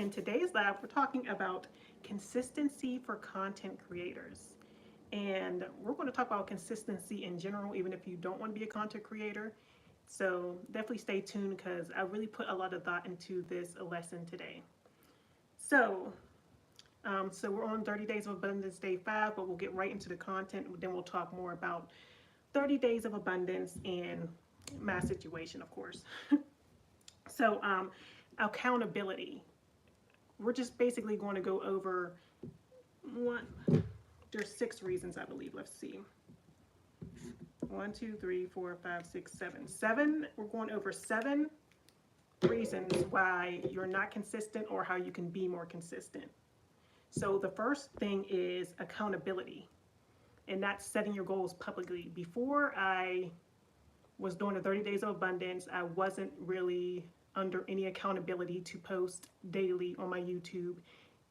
in today's lab, we're talking about consistency for content creators. And we're going to talk about consistency in general, even if you don't want to be a content creator. So definitely stay tuned because I really put a lot of thought into this lesson today. So, so we're on 30 Days of Abundance Day 5, but we'll get right into the content. Then we'll talk more about 30 Days of Abundance and my situation, of course. So, accountability. We're just basically going to go over there's 6 reasons, I believe. Let's see. 1, 2, 3, 4, 5, 6, 7. We're going over 7 reasons why you're not consistent or how you can be more consistent. So the first thing is accountability, and that's setting your goals publicly. Before I was doing the 30 Days of Abundance, I wasn't really under any accountability to post daily on my YouTube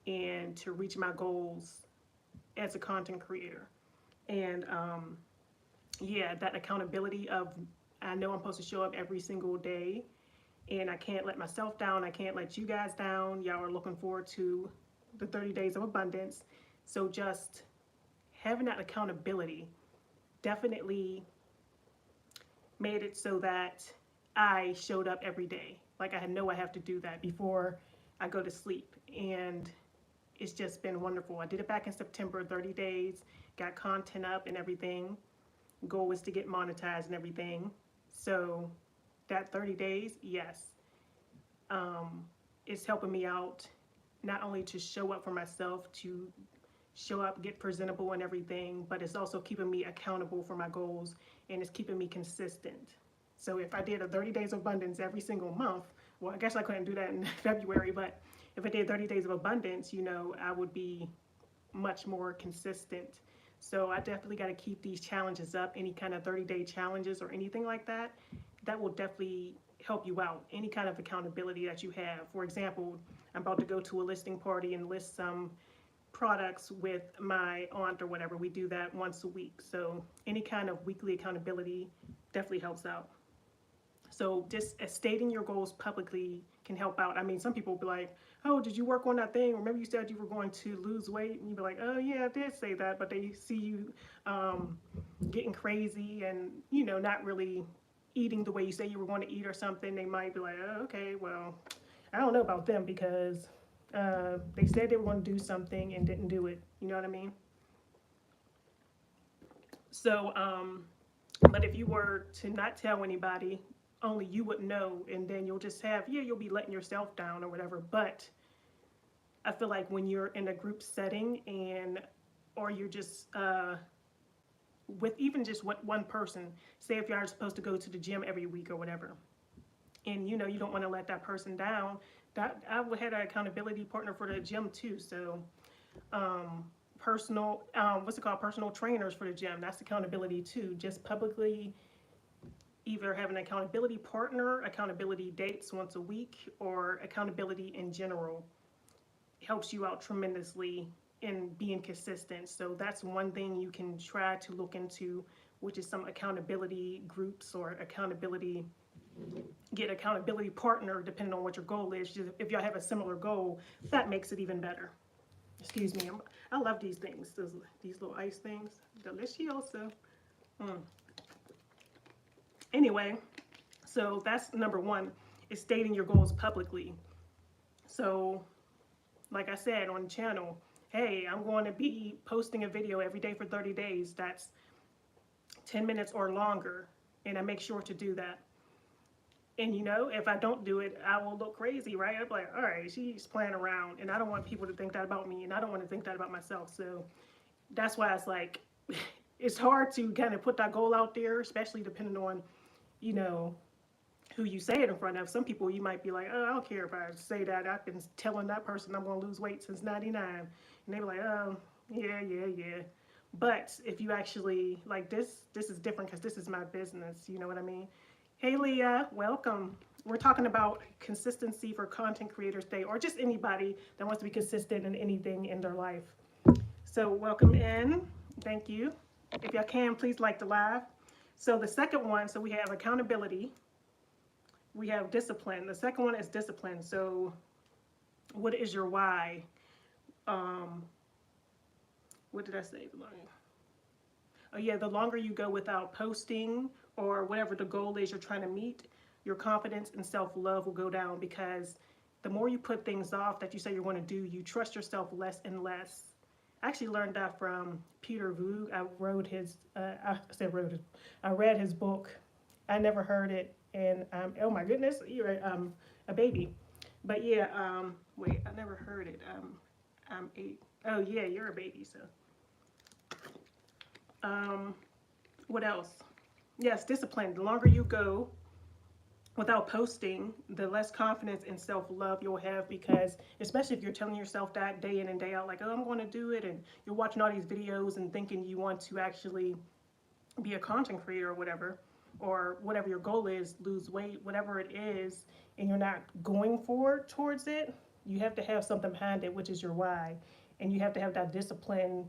and to reach my goals as a content creator. And yeah, that accountability of, I know I'm supposed to show up every single day and I can't let myself down. I can't let you guys down. Y'all are looking forward to the 30 Days of Abundance. So just having that accountability definitely made it so that I showed up every day. Like I know I have to do that before I go to sleep. And it's just been wonderful. I did it back in September, 30 days, got content up and everything. Goal was to get monetized and everything. So that 30 days, yes, it's helping me out not only to show up for myself, to show up, get presentable and everything, but it's also keeping me accountable for my goals and it's keeping me consistent. So if I did a 30 Days of Abundance every single month, well, I guess I couldn't do that in February, but if I did 30 Days of Abundance, you know, I would be much more consistent. So I definitely got to keep these challenges up. Any kind of 30-day challenges or anything like that, that will definitely help you out. Any kind of accountability that you have. For example, I'm about to go to a listing party and list some products with my aunt or whatever. We do that once a week. So any kind of weekly accountability definitely helps out. So just stating your goals publicly can help out. I mean, some people will be like, oh, did you work on that thing? Remember you said you were going to lose weight? And you'd be like, oh yeah, I did say that. But they see you getting crazy and, you know, not really eating the way you say you were going to eat or something. They might be like, oh, okay, well, I don't know about them because they said they were going to do something and didn't do it. You know what I mean? So, but if you were to not tell anybody, only you would know, and then you'll just have, yeah, you'll be letting yourself down or whatever. But I feel like when you're in a group setting and, or you're just with even just one person, say if you are supposed to go to the gym every week or whatever, and you know, you don't want to let that person down, that I would have an accountability partner for the gym too. So personal, what's it called? Personal trainers for the gym. That's accountability too. Just publicly either have an accountability partner, accountability dates once a week, or accountability in general helps you out tremendously in being consistent. So that's one thing you can try to look into, which is some accountability groups or get accountability partner depending on what your goal is. If y'all have a similar goal, that makes it even better. Excuse me, I love these things, these little ice things, delicioso. Anyway, so that's number 1, is stating your goals publicly. So like I said on the channel, hey, I'm going to be posting a video every day for 30 days. That's 10 minutes or longer, and I make sure to do that. And you know, if I don't do it, I will look crazy, right? I'm like, all right, she's playing around, and I don't want people to think that about me, and I don't want to think that about myself. So that's why it's like, it's hard to kind of put that goal out there, especially depending on, you know, who you say it in front of. Some people you might be like, oh, I don't care if I say that. I've been telling that person I'm going to lose weight since 99. And they were like, oh, yeah. But if you actually, like this is different because this is my business. You know what I mean? Hey, Leah, welcome. We're talking about consistency for content creators day, or just anybody that wants to be consistent in anything in their life. So welcome in. Thank you. If y'all can, please like the live. So the second one, so we have accountability. We have discipline. The second one is discipline. So What is your why? What did I say? Oh yeah, the longer you go without posting or whatever the goal is you're trying to meet, your confidence and self-love will go down, because the more you put things off that you say you're going to do, you trust yourself less and less. I actually learned that from Peter Voog. I read his book. I never heard it, and oh my goodness, you're a baby. But yeah, wait, I never heard it. I'm 8. Oh yeah, you're a baby, so. Um, what else? Yes, discipline. The longer you go without posting, the less confidence and self-love you'll have, because especially if you're telling yourself that day in and day out, like, oh, I'm going to do it, and you're watching all these videos and thinking you want to actually be a content creator or whatever your goal is, lose weight, whatever it is, and you're not going forward towards it, you have to have something behind it, which is your why. And you have to have that discipline,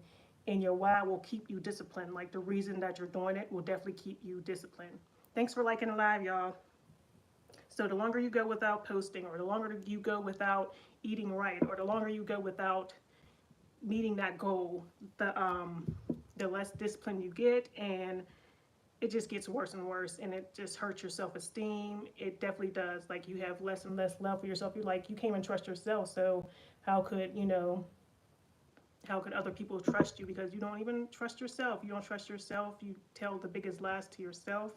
and your why will keep you disciplined. Like, the reason that you're doing it will definitely keep you disciplined. Thanks for liking the live, y'all. So the longer you go without posting, or the longer you go without eating right, or the longer you go without meeting that goal, the less discipline you get, and it just gets worse and worse, and it just hurts your self-esteem. It definitely does. Like, you have less and less love for yourself. You're like, you can't even trust yourself, so how could other people trust you? Because you don't even trust yourself. You don't trust yourself. You tell the biggest lies to yourself.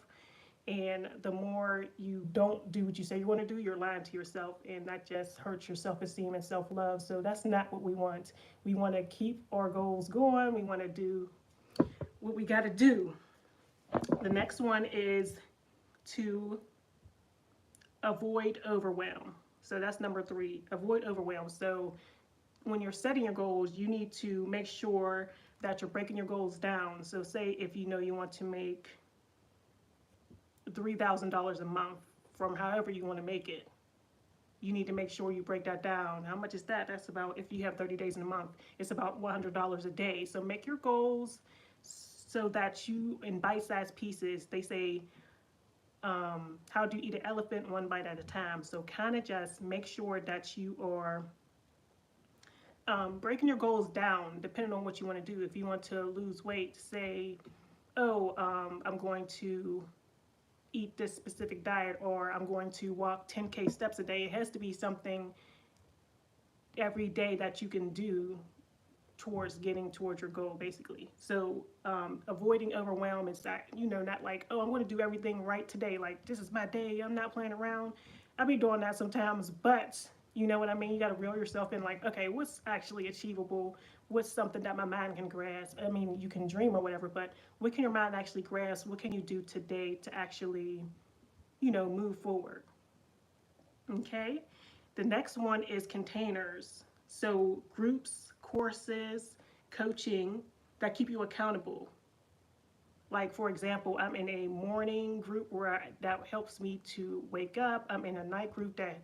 And the more you don't do what you say you want to do, you're lying to yourself. And that just hurts your self-esteem and self-love. So that's not what we want. We want to keep our goals going. We want to do what we got to do. The next one is to avoid overwhelm. So that's number 3, avoid overwhelm. So when you're setting your goals, you need to make sure that you're breaking your goals down. So say if you know you want to make $3,000 a month from however you want to make it, you need to make sure you break that down. How much is that? That's about, if you have 30 days in a month, it's about $100 a day. So make your goals so that you, in bite-sized pieces, they say, how do you eat an elephant? One bite at a time. So kind of just make sure that you are breaking your goals down depending on what you want to do. If you want to lose weight, say, oh, I'm going to eat this specific diet, or I'm going to walk 10K steps a day. It has to be something every day that you can do towards getting towards your goal, basically. So avoiding overwhelm is that, not like, oh, I'm going to do everything right today. Like, this is my day. I'm not playing around. I be doing that sometimes, but you know what I mean? You got to reel yourself in, like, okay, what's actually achievable? What's something that my mind can grasp? I mean, you can dream or whatever, but what can your mind actually grasp? What can you do today to actually, move forward? Okay. The next one is containers. So groups, courses, coaching that keep you accountable. Like, for example, I'm in a morning group that helps me to wake up. I'm in a night group that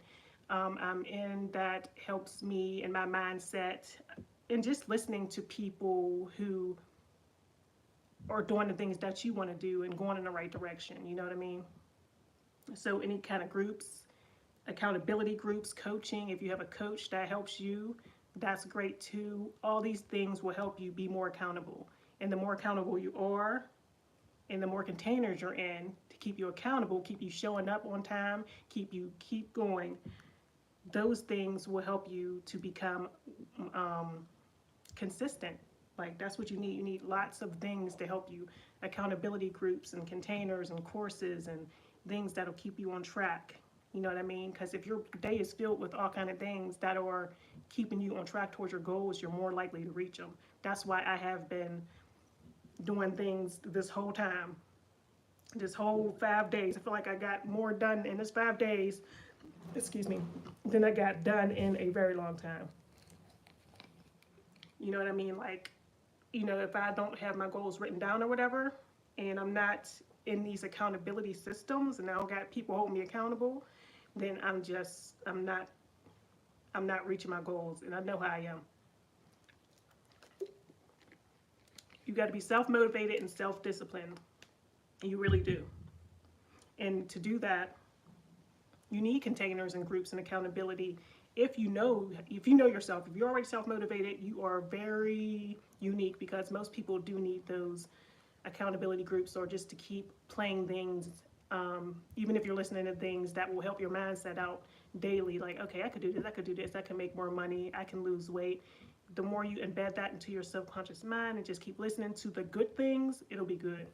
I'm in that helps me in my mindset, and just listening to people who are doing the things that you want to do and going in the right direction. You know what I mean? So any kind of groups, accountability groups, coaching, if you have a coach that helps you, that's great too. All these things will help you be more accountable. And the more accountable you are, and the more containers you're in to keep you accountable, keep you showing up on time, keep going, those things will help you to become consistent. Like, that's what you need. You need lots of things to help you. Accountability groups and containers and courses and things that'll keep you on track. You know what I mean? Because if your day is filled with all kind of things that are keeping you on track towards your goals, you're more likely to reach them. That's why I have been doing things this whole time. This whole 5 days. I feel like I got more done in this 5 days, than I got done in a very long time. You know what I mean? Like, if I don't have my goals written down or whatever, and I'm not in these accountability systems, and I don't got people holding me accountable, then I'm not reaching my goals, and I know how I am. You got to be self-motivated and self-disciplined. You really do. And to do that, you need containers and groups and accountability if you know yourself, if you're already self-motivated, you are very unique, because most people do need those accountability groups, or just to keep playing things, even if you're listening to things that will help your mindset out daily, like, okay, I could do this, I could do this, I can make more money, I can lose weight. The more you embed that into your subconscious mind and just keep listening to the good things, it'll be good.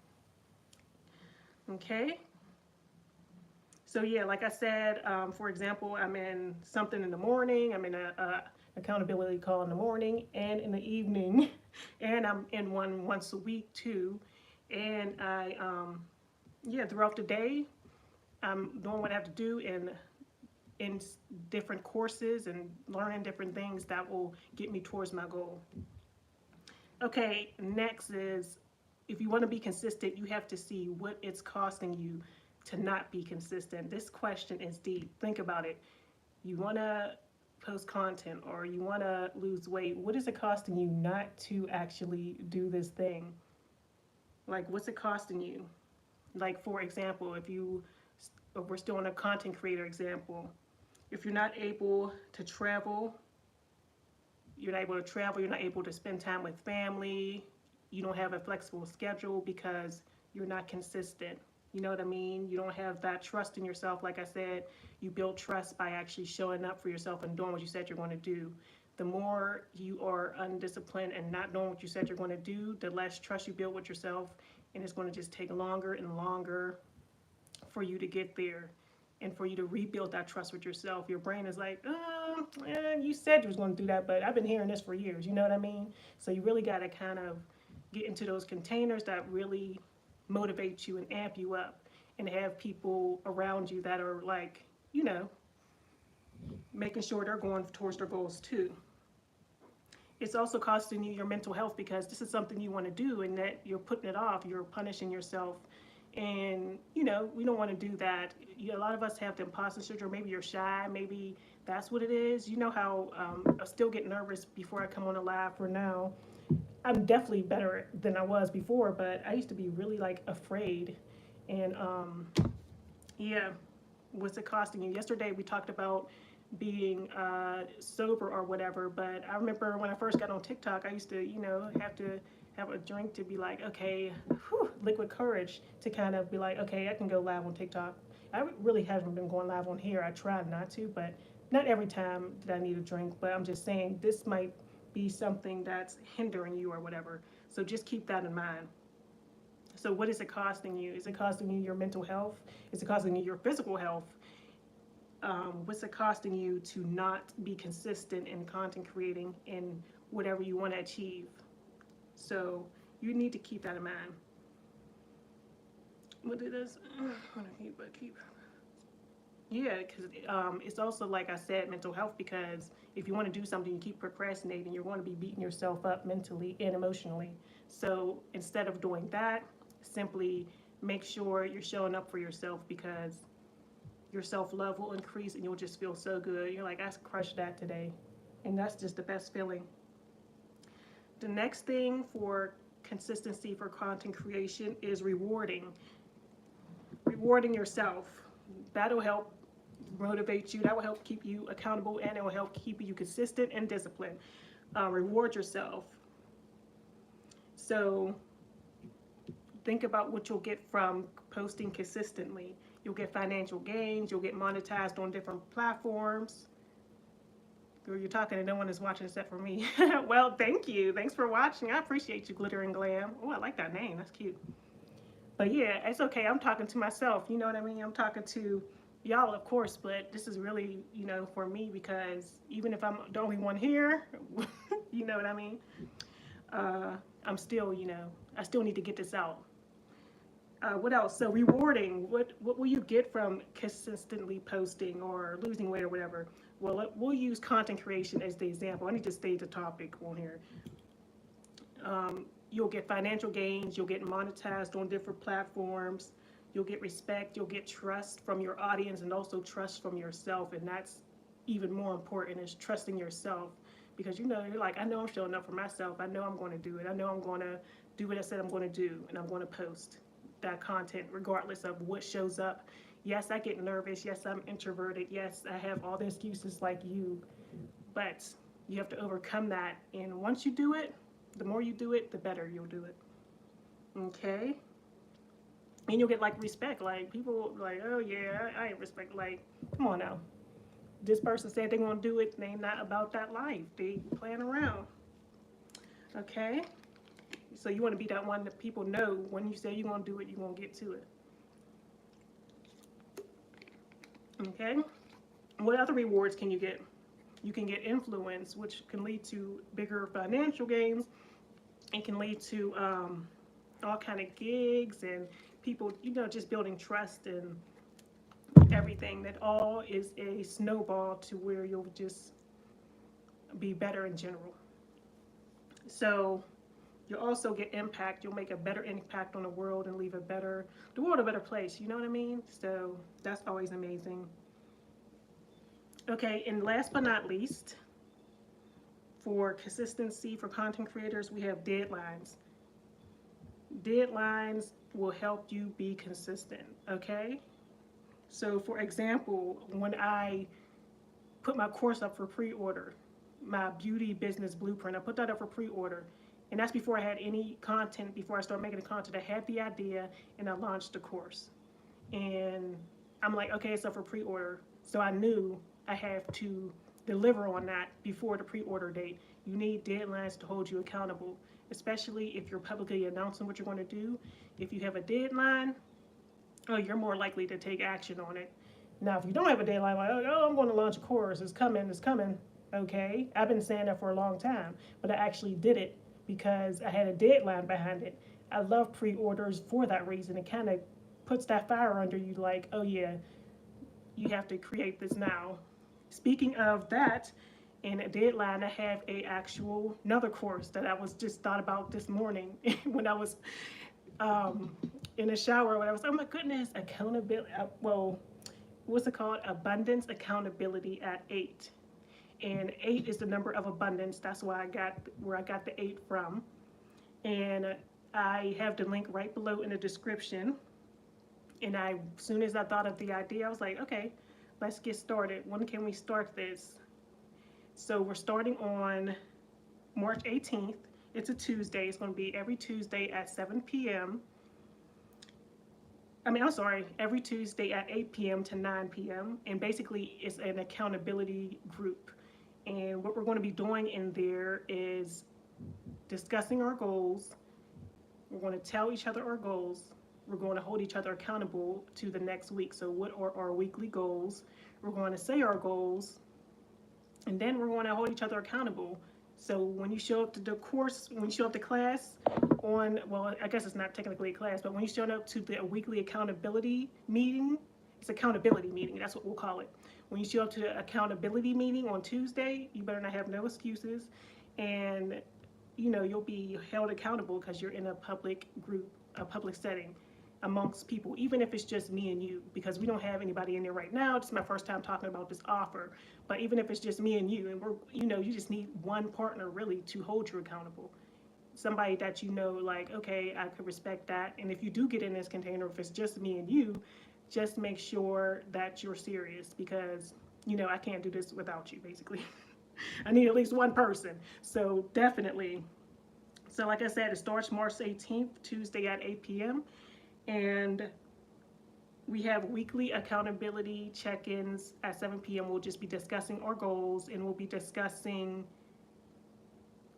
Okay, so yeah, like I said, for example, I'm in something in the morning, I'm in a accountability call in the morning and in the evening, and I'm in one once a week too. And I yeah, throughout the day, I'm doing what I have to do in different courses and learning different things that will get me towards my goal. Okay, next is, if you want to be consistent, you have to see what it's costing you to not be consistent. This question is deep. Think about it. You want to post content, or you want to lose weight. What is it costing you not to actually do this thing? Like, what's it costing you? Like, for example, if we're still on a content creator example, if you're not able to travel, you're not able to spend time with family, you don't have a flexible schedule because you're not consistent. You know what I mean? You don't have that trust in yourself. Like I said, you build trust by actually showing up for yourself and doing what you said you're going to do. The more you are undisciplined and not doing what you said you're going to do, the less trust you build with yourself, and it's going to just take longer and longer for you to get there, and for you to rebuild that trust with yourself. Your brain is like, you said you was going to do that, but I've been hearing this for years. You know what I mean? So you really got to kind of get into those containers that really motivate you and amp you up, and have people around you that are like, making sure they're going towards their goals too. It's also costing you your mental health, because this is something you want to do and that you're putting it off, you're punishing yourself. And we don't want to do that. A lot of us have the imposter syndrome. Maybe you're shy, maybe that's what it is. You know how I still get nervous before I come on a live. For now, I'm definitely better than I was before, but I used to be really like afraid. And yeah, what's it costing you? Yesterday we talked about being sober or whatever, but I remember when I first got on TikTok, I used to have to have a drink to be like, okay, liquid courage, to kind of be like, okay, I can go live on TikTok. I really haven't been going live on here. I tried not to, but not every time did I need a drink. But I'm just saying, this might be something that's hindering you or whatever. So just keep that in mind. So what is it costing you? Is it costing you your mental health? Is it costing you your physical health? What's it costing you to not be consistent in content creating in whatever you want to achieve? So you need to keep that in mind. What it is, keep. Yeah, because it's also, like I said, mental health, because if you want to do something, you keep procrastinating, you're going to be beating yourself up mentally and emotionally. So instead of doing that, simply make sure you're showing up for yourself, because your self-love will increase and you'll just feel so good. You're like, I crushed that today. And that's just the best feeling. The next thing for consistency for content creation is rewarding yourself. That'll help motivate you. That will help keep you accountable, and it will help keep you consistent and disciplined. Reward yourself. So think about what you'll get from posting consistently. You'll get financial gains. You'll get monetized on different platforms. Girl, you're talking and no one is watching except for me. Well, thank you. Thanks for watching. I appreciate you, Glitter and Glam. Oh, I like that name. That's cute. But yeah, it's okay. I'm talking to myself. You know what I mean? I'm talking to y'all, of course, but this is really, for me, because even if I'm the only one here, you know what I mean? I'm still, I still need to get this out. What else? So rewarding. What will you get from consistently posting or losing weight or whatever? Well, we'll use content creation as the example. I need to state the topic on here. You'll get financial gains. You'll get monetized on different platforms. You'll get respect. You'll get trust from your audience, and also trust from yourself. And that's even more important, is trusting yourself, because you're like, I know I'm showing up for myself. I know I'm going to do it. I know I'm going to do what I said I'm going to do, and I'm going to post that content regardless of what shows up Yes, I get nervous. Yes, I'm introverted. Yes, I have all the excuses like you. But you have to overcome that. And once you do it, the more you do it, the better you'll do it. Okay? And you'll get like respect. Like people like, oh yeah, I ain't respect. Like, come on now. This person said they're gonna do it. They ain't not about that life. They playing around. Okay? So you want to be that one that people know when you say you're gonna do it, you're gonna get to it. Okay? What other rewards can you get? You can get influence, which can lead to bigger financial gains. It can lead to all kind of gigs and people, just building trust and everything. That all is a snowball to where you'll just be better in general. So you'll also get impact. You'll make a better impact on the world and leave the world a better place. You know what I mean? So that's always amazing. Okay, and last but not least, for consistency for content creators, we have deadlines. Deadlines will help you be consistent, okay? So for example, when I put my course up for pre-order, my beauty business blueprint, I put that up for pre-order. And that's before I had any content, before I started making the content. I had the idea and I launched the course. And I'm like, okay, it's up for pre-order. So I knew I have to deliver on that before the pre-order date. You need deadlines to hold you accountable, especially if you're publicly announcing what you're going to do. If you have a deadline, you're more likely to take action on it. Now, if you don't have a deadline, like, oh, I'm going to launch a course, it's coming, okay? I've been saying that for a long time, but I actually did it because I had a deadline behind it. I love pre-orders for that reason. It kind of puts that fire under you like, oh yeah, you have to create this now. Speaking of that, and a deadline, I have another course that I was just thought about this morning when I was in the shower. When I was, oh my goodness, accountability. What's it called? Abundance accountability at 8. And 8 is the number of abundance. That's why I got the 8 from. And I have the link right below in the description. And as soon as I thought of the idea, I was like, okay, let's get started. When can we start this? So we're starting on March 18th. It's a Tuesday. It's going to be every Tuesday at 7 p.m. Every Tuesday at 8 p.m. to 9 p.m. And basically, it's an accountability group. And what we're going to be doing in there is discussing our goals. We're going to tell each other our goals. We're going to hold each other accountable to the next week. So what are our weekly goals? We're going to say our goals. And then we're going to hold each other accountable. So when you show up to the course, when you show up to class I guess it's not technically a class, but when you show up to the weekly accountability meeting, it's accountability meeting, that's what we'll call it. When you show up to the accountability meeting on Tuesday, you better not have no excuses. And, you'll be held accountable because you're in a public group, a public setting amongst people, even if it's just me and you, because we don't have anybody in there right now. This is my first time talking about this offer, but even if it's just me and you, and you just need one partner really to hold you accountable. Somebody that like, okay, I could respect that. And if you do get in this container, if it's just me and you, just make sure that you're serious, because I can't do this without you, basically. I need at least one person. So definitely. So like I said, it starts March 18th, Tuesday at 8 p.m. And we have weekly accountability check-ins at 7 p.m. We'll just be discussing our goals, and we'll be discussing,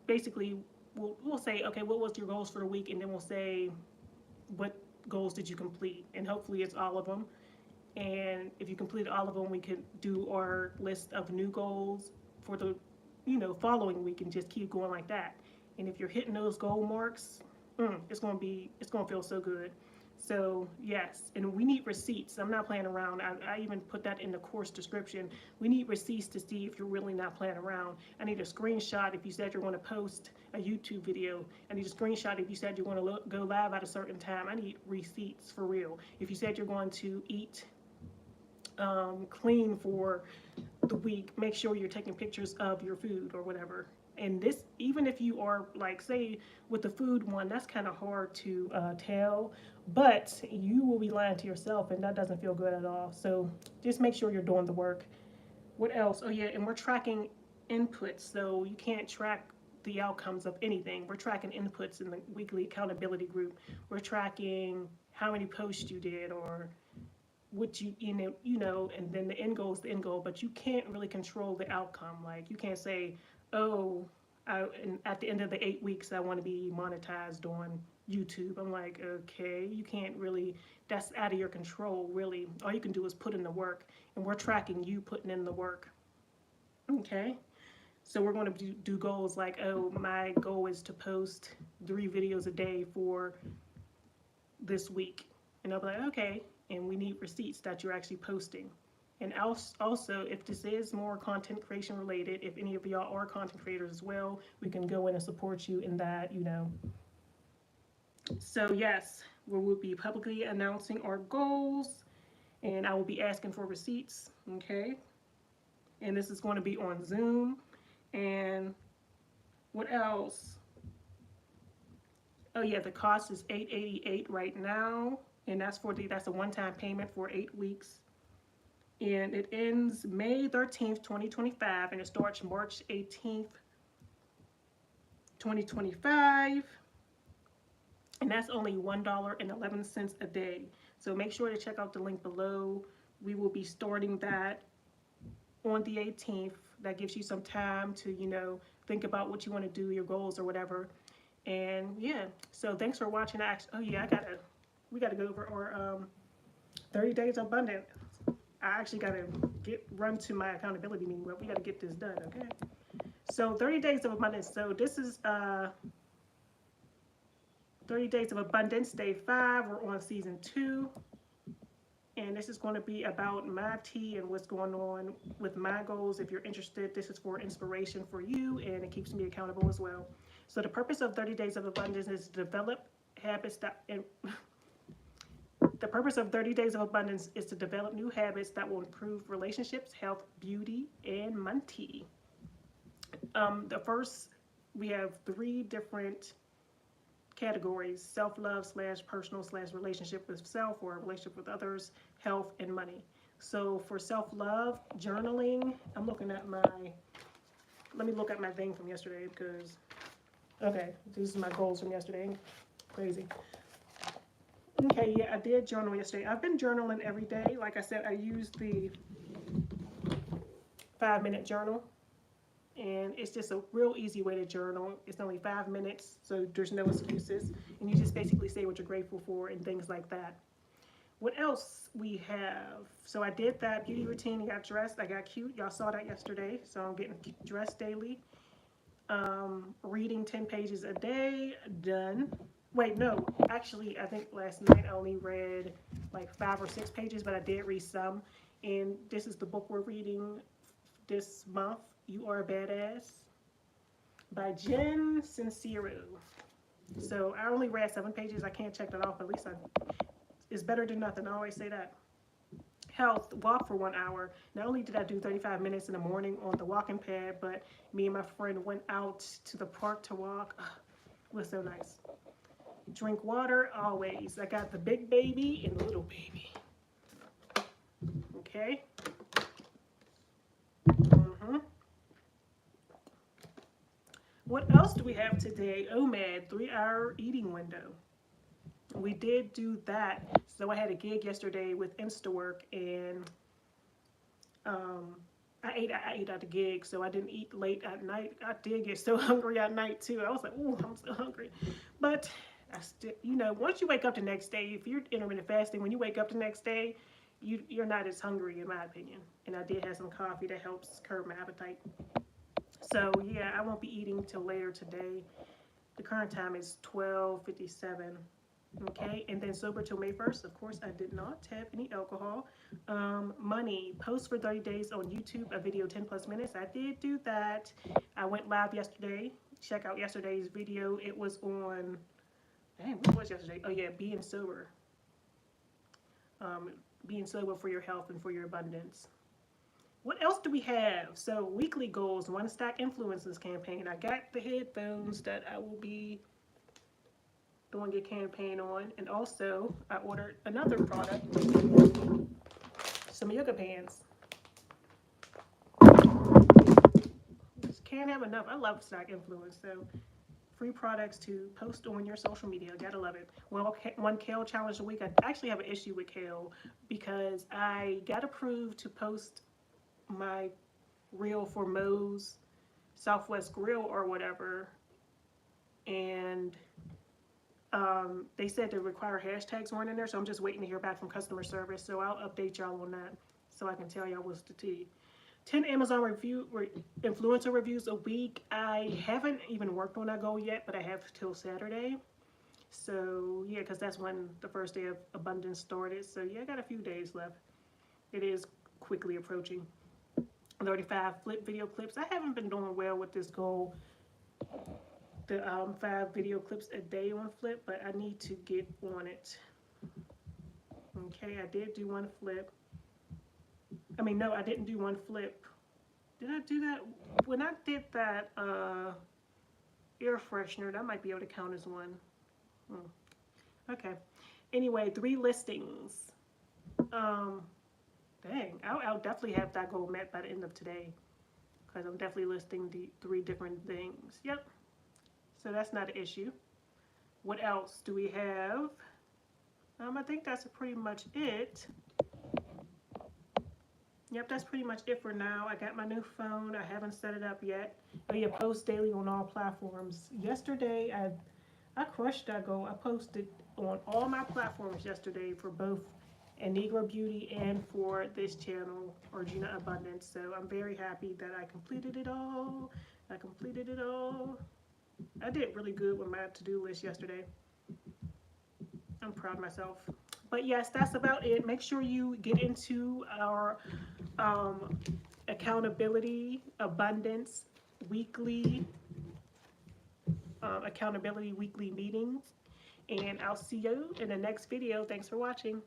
basically, we'll say, okay, what was your goals for the week? And then we'll say, what goals did you complete? And hopefully it's all of them. And if you complete all of them, we can do our list of new goals for the following week, and just keep going like that. And if you're hitting those goal marks, it's gonna feel so good. So yes, and we need receipts. I'm not playing around. I even put that in the course description. We need receipts to see if you're really not playing around. I need a screenshot if you said you're going to post a YouTube video. I need a screenshot if you said you're going to go live at a certain time. I need receipts for real. If you said you're going to eat clean for the week, make sure you're taking pictures of your food or whatever. And this, even if you are like, say, with the food one, that's kind of hard to tell, but you will be lying to yourself, and that doesn't feel good at all. So just make sure you're doing the work. What else? Oh yeah, and we're tracking inputs, so you can't track the outcomes of anything. We're tracking inputs in the weekly accountability group. We're tracking how many posts you did, or what you know, and then the end goal is the end goal, but you can't really control the outcome. Like you can't say, oh, and at the end of the 8 weeks, I want to be monetized on YouTube. I'm like, okay, you can't really. That's out of your control, really. All you can do is put in the work, and we're tracking you putting in the work. Okay. So we're going to do goals like, oh, my goal is to post 3 videos a day for this week. And they'll be like, okay, and we need receipts that you're actually posting. And also, if this is more content creation related, if any of y'all are content creators as well, we can go in and support you in that, you know. So yes, we will be publicly announcing our goals, and I will be asking for receipts, okay? And this is going to be on Zoom. And what else? Oh yeah, the cost is $888 right now, and that's a one-time payment for 8 weeks. And it ends May 13th, 2025, and it starts March 18th, 2025. And that's only $1.11 a day. So make sure to check out the link below. We will be starting that on the 18th. That gives you some time to, you know, think about what you want to do, your goals or whatever. And yeah, so thanks for watching. Oh yeah, we gotta go over our 30 days of abundance. I actually gotta run to my accountability meeting, but we gotta get this done, okay? So 30 days of abundance. So this is 30 days of abundance, day 5. We're on season 2. And this is going to be about my tea and what's going on with my goals. If you're interested, this is for inspiration for you, and it keeps me accountable as well. So the purpose of 30 Days of Abundance is to develop habits that... The purpose of 30 Days of Abundance is to develop new habits that will improve relationships, health, beauty, and money. We have 3 different categories: self-love / personal / relationship with self, or relationship with others, health, and money. So for self-love, journaling, let me look at my thing from yesterday, because, okay, these are my goals from yesterday. Crazy. Okay, yeah, I did journal yesterday. I've been journaling every day. Like I said, I used the 5-minute journal. And it's just a real easy way to journal. It's only 5 minutes, so there's no excuses. And you just basically say what you're grateful for and things like that. What else we have? So I did that beauty routine. I got dressed. I got cute. Y'all saw that yesterday. So I'm getting dressed daily. Reading 10 pages a day. Done. Wait, no. Actually, I think last night I only read like 5 or 6 pages, but I did read some. And this is the book we're reading this month. You Are a Badass by Jen Sincero. So I only read 7 pages. I can't check that off. At least it's better than nothing. I always say that. Health, walk for 1 hour. Not only did I do 35 minutes in the morning on the walking pad, but me and my friend went out to the park to walk. It was so nice. Drink water always. I got the big baby and the little baby. Okay. What else do we have today? OMAD, 3-hour eating window. We did do that. So I had a gig yesterday with Instawork, and I ate at the gig, so I didn't eat late at night. I did get so hungry at night too. I was like, oh, I'm so hungry. But I still, you know, once you wake up the next day, if you're intermittent fasting, when you wake up the next day, you're not as hungry, in my opinion. And I did have some coffee that helps curb my appetite. So yeah, I won't be eating till later today. The current time is 12:57. Okay, and then sober till May 1st. Of course, I did not have any alcohol. Money, post for 30 days on YouTube, a video 10+ minutes. I did do that. I went live yesterday. Check out yesterday's video. It was on, dang, what was yesterday? Oh yeah, being sober. Being sober for your health and for your abundance. What else do we have? So weekly goals, one stack influencers campaign. I got the headphones that I will be doing a campaign on, and also I ordered another product, some yoga pants. Just can't have enough. I love stack influence. So free products to post on your social media. Gotta love it. Well, one kale challenge a week. I actually have an issue with kale because I got approved to post my reel for Moe's Southwest Grill or whatever, and they said the required hashtags weren't in there, so I'm just waiting to hear back from customer service. So I'll update y'all on that so I can tell y'all what's the tea. 10 Amazon influencer reviews a week. I haven't even worked on that goal yet, but I have till Saturday. So yeah, because that's when the first day of abundance started. So yeah, I got a few days left. It is quickly approaching. 35 flip video clips. I haven't been doing well with this goal, the 5 video clips a day on flip, but I need to get on it. Okay, I did do one flip. I mean, no, I didn't do one flip. Did I do that? When I did that air freshener, that might be able to count as one. Okay. Anyway, 3 listings. Dang, I'll definitely have that goal met by the end of today because I'm definitely listing the 3 different things. Yep. So that's not an issue. What else do we have? I think that's pretty much it. Yep, that's pretty much it for now. I got my new phone. I haven't set it up yet. Oh yeah, post daily on all platforms. Yesterday, I crushed that goal. I posted on all my platforms yesterday for both Anegra Beauty and for this channel, Regina Abundance. So I'm very happy that I completed it all. I did really good with my to-do list yesterday. I'm proud of myself. But yes, that's about it. Make sure you get into our accountability abundance weekly accountability weekly meetings, and I'll see you in the next video. Thanks for watching.